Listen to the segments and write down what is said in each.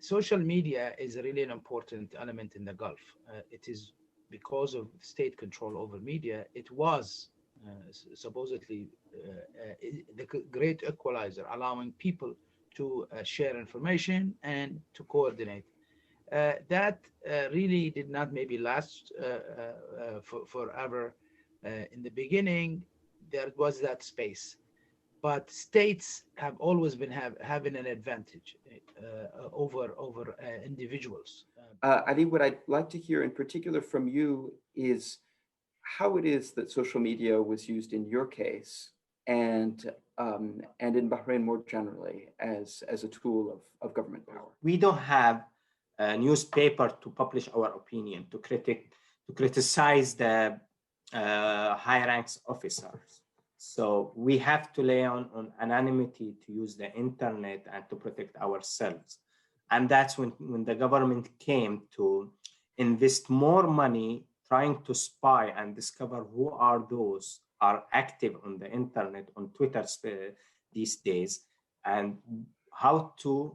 social media is really an important element in the Gulf. It is because of state control over media. It was supposedly the great equalizer, allowing people to share information and to coordinate. That really did not maybe last forever. In the beginning, there was that space, but states have always been having an advantage over individuals. Ali, what I'd like to hear in particular from you is how it is that social media was used in your case and in Bahrain more generally as a tool of government power. We don't have a newspaper to publish our opinion, to criticize the high ranks officers. So we have to lay on anonymity to use the internet and to protect ourselves. And that's when the government came to invest more money trying to spy and discover who are those are active on the internet, on Twitter these days, and how to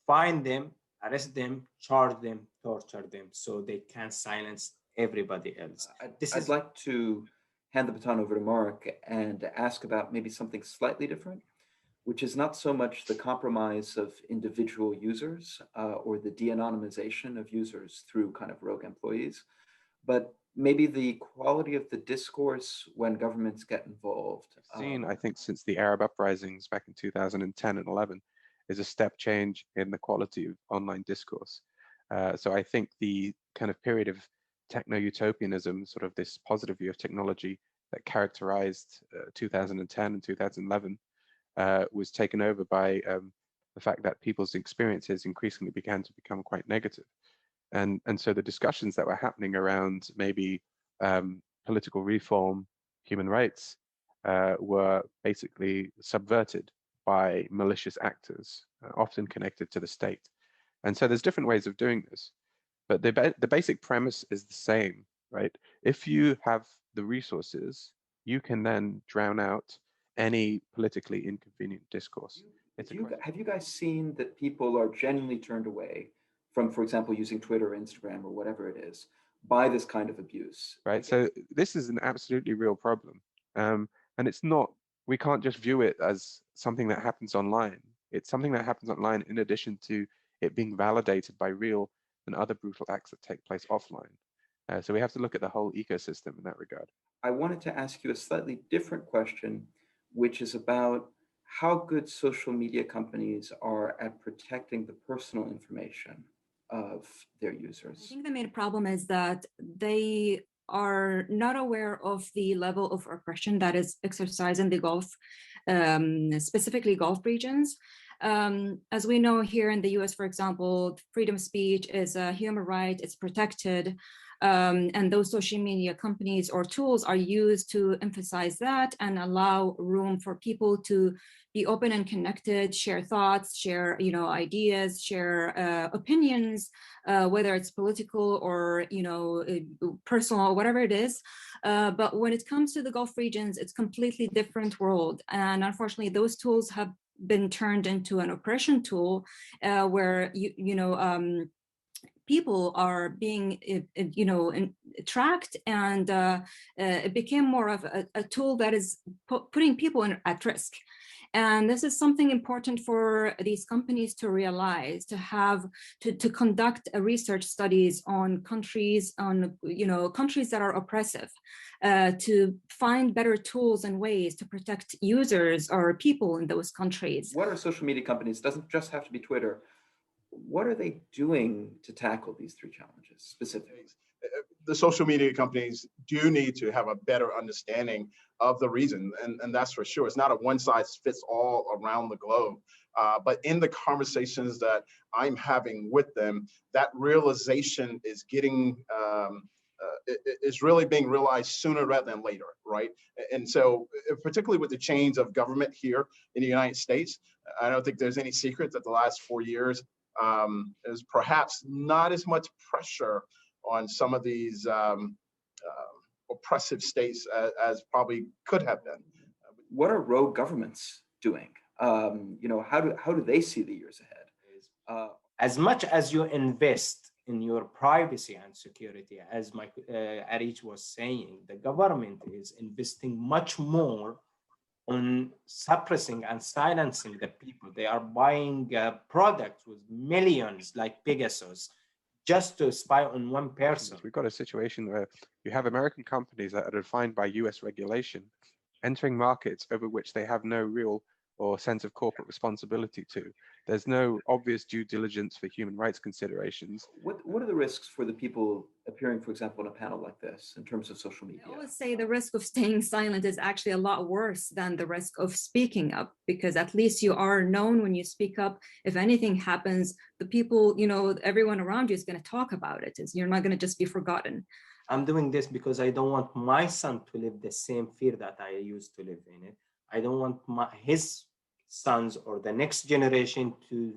find them, arrest them, charge them, torture them, so they can silence everybody else. I'd like to hand the baton over to Marc and ask about maybe something slightly different, which is not so much the compromise of individual users or the de-anonymization of users through kind of rogue employees, but maybe the quality of the discourse when governments get involved. Seen, I think, since the Arab uprisings back in 2010 and 11, is a step change in the quality of online discourse. So I think the kind of period of techno-utopianism, sort of this positive view of technology that characterized 2010 and 2011, was taken over by the fact that people's experiences increasingly began to become quite negative. And so the discussions that were happening around maybe political reform, human rights, were basically subverted by malicious actors, often connected to the state. And so there's different ways of doing this, but the basic premise is the same, right? If you have the resources, you can then drown out any politically inconvenient discourse. Have you guys seen that people are genuinely turned away from, for example, using Twitter or Instagram or whatever it is, by this kind of abuse? Right, so this is an absolutely real problem. And it's not, we can't just view it as something that happens online. It's something that happens online in addition to it being validated by real and other brutal acts that take place offline. So we have to look at the whole ecosystem in that regard. I wanted to ask you a slightly different question, which is about how good social media companies are at protecting the personal information of their users. I think the main problem is that they are not aware of the level of repression that is exercised in the Gulf, specifically Gulf regions. As we know here in the US, for example, freedom of speech is a human right, it's protected. And those social media companies or tools are used to emphasize that and allow room for people to be open and connected, share thoughts, share ideas, share opinions, whether it's political or personal or whatever it is. But when it comes to the Gulf regions, it's completely different world. And unfortunately, those tools have been turned into an oppression tool where people are being, tracked, and it became more of a tool that is putting people at risk. And this is something important for these companies to realize, to conduct research studies on countries, countries that are oppressive, to find better tools and ways to protect users or people in those countries. What are social media companies? It doesn't just have to be Twitter. What are they doing to tackle these three challenges specifically? The social media companies do need to have a better understanding of the reason, and that's for sure. It's not a one-size-fits-all around the globe, but in the conversations that I'm having with them, that realization is getting, is really being realized sooner rather than later, right? And so, particularly with the change of government here in the United States, I don't think there's any secret that the last 4 years is perhaps not as much pressure on some of these oppressive states as probably could have been. What are rogue governments doing? How do they see the years ahead? As much as you invest in your privacy and security, as Areej was saying, the government is investing much more on suppressing and silencing the people. They are buying products with millions like Pegasus just to spy on one person. We've got a situation where you have American companies that are defined by US regulation entering markets over which they have no real or sense of corporate responsibility to. There's no obvious due diligence for human rights considerations. What are the risks for the people appearing, for example, in a panel like this in terms of social media? I always say the risk of staying silent is actually a lot worse than the risk of speaking up, because at least you are known when you speak up. If anything happens, the people, everyone around you is going to talk about it. You're not going to just be forgotten. I'm doing this because I don't want my son to live the same fear that I used to live in it. I don't want his sons or the next generation to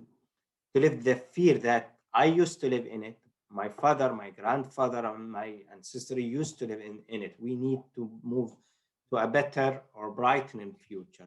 live the fear that I used to live in it. My father, my grandfather, and my ancestor used to live in it. We need to move to a better or brightening future.